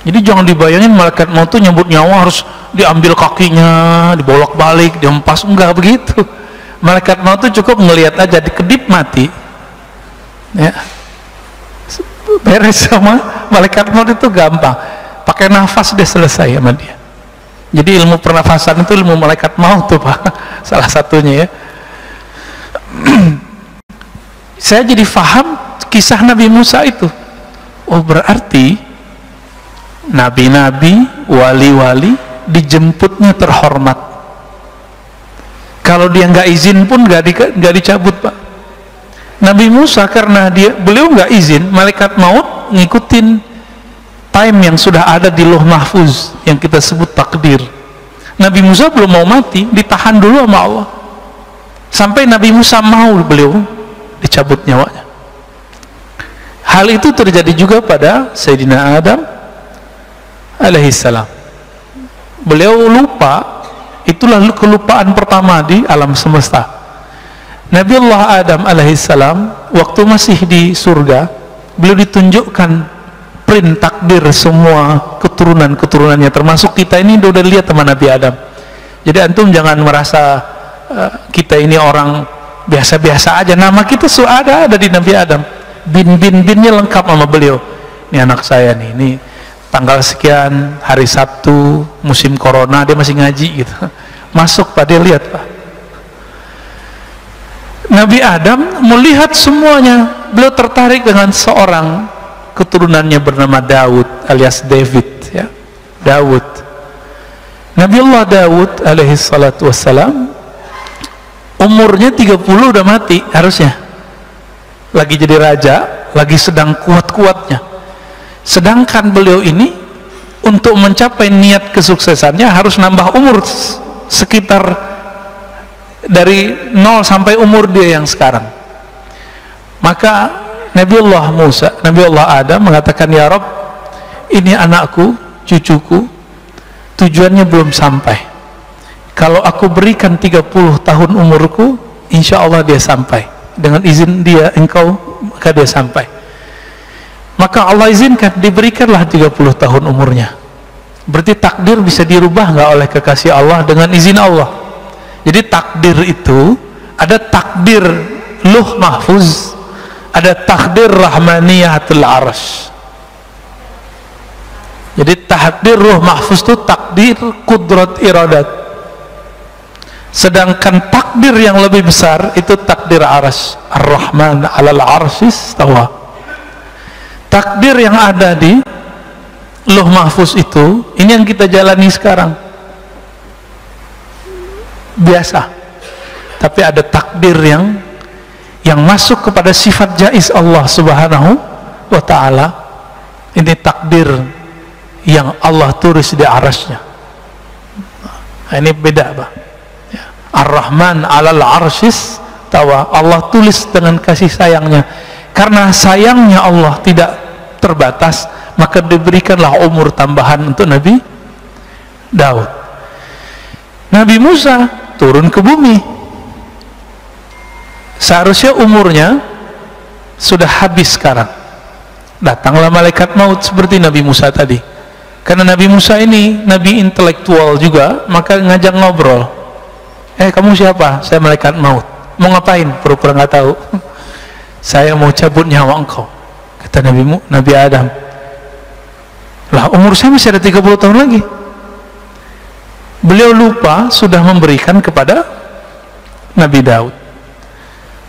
Jadi jangan dibayangin malaikat maut itu nyebut nyawa harus diambil kakinya, dibolak-balik, dihempas, enggak begitu. Malaikat maut itu cukup ngelihat aja, dikedip mati, ya, beres. Sama malaikat maut itu gampang, pakai nafas dia selesai sama dia. Jadi ilmu pernafasan itu ilmu malaikat maut tuh Pak, salah satunya ya. Saya jadi faham kisah Nabi Musa itu. Oh berarti nabi-nabi, wali-wali dijemputnya terhormat. Kalau dia nggak izin pun nggak dicabut Pak. Nabi Musa karena beliau nggak izin, malaikat maut ngikutin time yang sudah ada di Lauh Mahfuz yang kita sebut takdir. Nabi Musa belum mau mati, ditahan dulu sama Allah sampai Nabi Musa mau, beliau dicabut nyawanya. Hal itu terjadi juga pada Sayyidina Adam alaihissalam. Beliau lupa, itulah kelupaan pertama di alam semesta. Nabi Allah Adam alaihissalam waktu masih di surga, beliau ditunjukkan print takdir semua keturunan-keturunannya, termasuk kita ini udah lihat teman Nabi Adam. Jadi antum jangan merasa kita ini orang biasa-biasa aja, nama kita sudah ada di Nabi Adam, binnya lengkap sama beliau. Ini anak saya nih, ini tanggal sekian, hari Sabtu, musim corona, dia masih ngaji gitu, masuk Pak, dia lihat Pak. Nabi Adam melihat semuanya, beliau tertarik dengan seorang keturunannya bernama Daud alias David, ya, Daud. Nabi Allah Daud alaihi salatu wassalam umurnya 30 udah mati harusnya, lagi jadi raja, lagi sedang kuat-kuatnya. Sedangkan beliau ini untuk mencapai niat kesuksesannya harus nambah umur sekitar dari 0 sampai umur dia yang sekarang. Maka Nabi Allah Adam mengatakan, ya Rabb, ini anakku, cucuku, tujuannya belum sampai. Kalau aku berikan 30 tahun umurku, insya Allah dia sampai. Dengan izin dia, engkau, maka dia sampai. Maka Allah izinkan, diberikanlah 30 tahun umurnya. Berarti takdir bisa dirubah nggak oleh kekasih Allah dengan izin Allah. Jadi takdir itu ada takdir Lauh Mahfuz, ada takdir Rahmaniyatul Arsy. Jadi takdir Lauh Mahfuz itu takdir kudrat iradat. Sedangkan takdir yang lebih besar itu takdir Arsy. Ar-Rahman 'alal 'arsy istawa. Takdir yang ada di Lauh Mahfuz itu, ini yang kita jalani sekarang. Biasa. Tapi ada takdir yang masuk kepada sifat jaiz Allah Subhanahu wa ta'ala. Ini takdir yang Allah tulis di arasnya. Nah, ini beda Pak. Ya. Ar-Rahman 'alal 'arsy istawa. Allah tulis dengan kasih sayangnya. Karena sayangnya Allah tidak terbatas, maka diberikanlah umur tambahan untuk Nabi Daud. Nabi Musa turun ke bumi, seharusnya umurnya sudah habis sekarang. Datanglah malaikat maut seperti Nabi Musa tadi. Karena Nabi Musa ini Nabi intelektual juga, maka ngajak ngobrol. Kamu siapa? Saya malaikat maut. Mau ngapain? Pura-pura nggak tahu. Saya mau cabut nyawa engkau, kata Nabi Adam. Lah umur saya masih ada 30 tahun lagi. Beliau lupa sudah memberikan kepada Nabi Daud.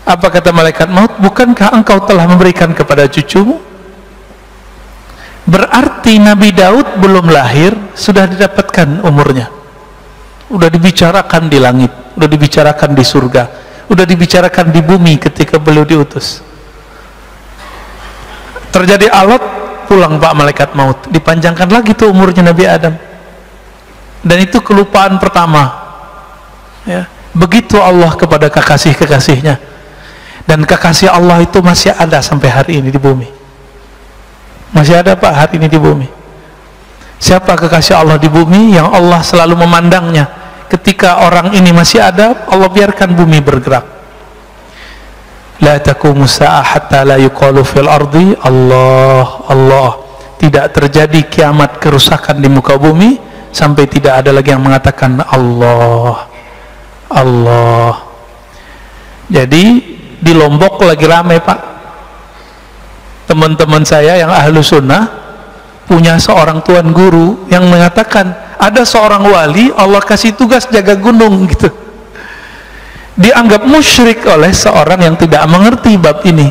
Apa kata malaikat maut? Bukankah engkau telah memberikan kepada cucumu? Berarti Nabi Daud belum lahir sudah didapatkan umurnya. Udah dibicarakan di langit, udah dibicarakan di surga, udah dibicarakan di bumi ketika beliau diutus. Terjadi alat, pulang Pak malaikat maut, dipanjangkan lagi tuh umurnya Nabi Adam. Dan itu kelupaan pertama, ya. Begitu Allah kepada kekasih-kekasihnya, dan kekasih Allah itu masih ada sampai hari ini di bumi. Masih ada Pak hari ini di bumi. Siapa kekasih Allah di bumi yang Allah selalu memandangnya? Ketika orang ini masih ada, Allah biarkan bumi bergerak. La taqumu sa'ah hatta la yuqalu fil ardi Allah Allah. tidak terjadi kiamat kerusakan di muka bumi sampai tidak ada lagi yang mengatakan Allah, Allah. Jadi di Lombok lagi rame Pak, teman-teman saya yang ahlu sunnah punya seorang tuan guru yang mengatakan ada seorang wali Allah kasih tugas jaga gunung gitu, dianggap musyrik oleh seorang yang tidak mengerti bab ini.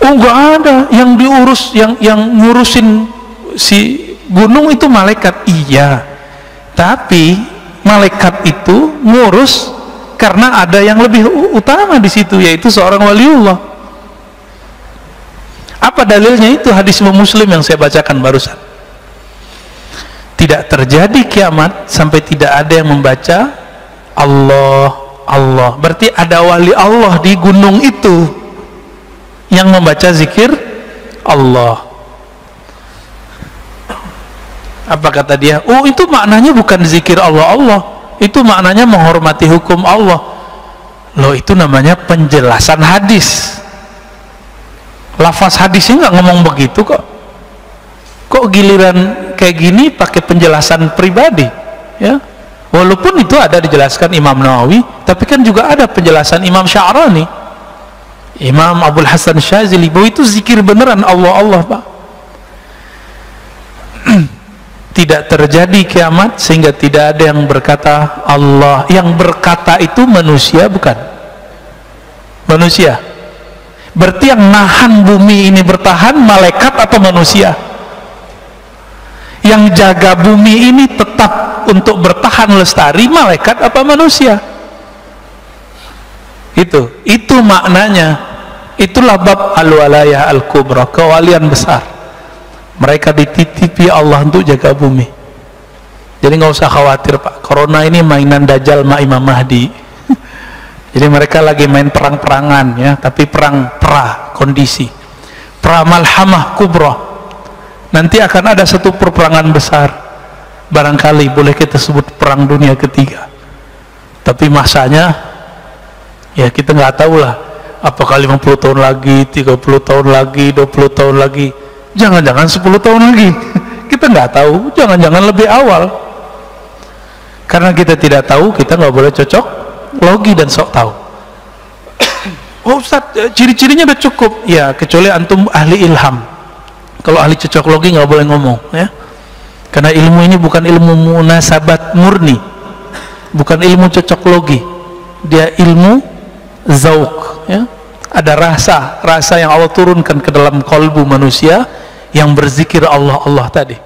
Oh nggak ada yang diurus, yang ngurusin si gunung itu malaikat. Iya, tapi malaikat itu ngurus karena ada yang lebih utama di situ, yaitu seorang waliullah. Apa dalilnya? Itu hadis Muslim yang saya bacakan barusan. Tidak terjadi kiamat sampai tidak ada yang membaca Allah, Allah. Berarti ada wali Allah di gunung itu yang membaca zikir Allah. Apa kata dia? Oh itu maknanya bukan zikir Allah, Allah. Itu maknanya menghormati hukum Allah. Loh itu namanya penjelasan hadis. Lafaz hadisnya nggak ngomong begitu kok. Kok giliran kayak gini pakai penjelasan pribadi? Ya, walaupun itu ada dijelaskan Imam Nawawi, tapi kan juga ada penjelasan Imam Sya'rani, Imam Abdul Hasan Syazili, bahwa itu zikir beneran Allah, Allah Pak. Tidak terjadi kiamat sehingga tidak ada yang berkata Allah. Yang berkata itu manusia bukan? Manusia. Berarti yang nahan bumi ini bertahan malaikat atau manusia? Yang jaga bumi ini tetap untuk bertahan lestari malaikat apa manusia? Itu maknanya. Itulah bab al-walayah al-kubra, kewalian besar. Mereka dititipi Allah untuk jaga bumi. Jadi nggak usah khawatir Pak, corona ini mainan Dajjal ma Imam Mahdi. Jadi mereka lagi main perang-perangan ya, tapi perang pra kondisi, pra malhamah kubra. Nanti akan ada satu perperangan besar, barangkali boleh kita sebut perang dunia ketiga. Tapi masanya ya kita nggak tahu lah, apakah 50 tahun lagi, 30 tahun lagi, 20 tahun lagi, jangan-jangan 10 tahun lagi. Kita nggak tahu, jangan-jangan lebih awal. Karena kita tidak tahu, kita nggak boleh cocok logi dan sok tahu. Oh Ustaz, ciri-cirinya udah cukup ya, kecuali antum ahli ilham. Kalau ahli cocok logi nggak boleh ngomong ya, karena ilmu ini bukan ilmu munasabat murni, bukan ilmu cocok logi, dia ilmu zauk ya. Ada rasa yang Allah turunkan ke dalam kalbu manusia yang berzikir Allah, Allah tadi.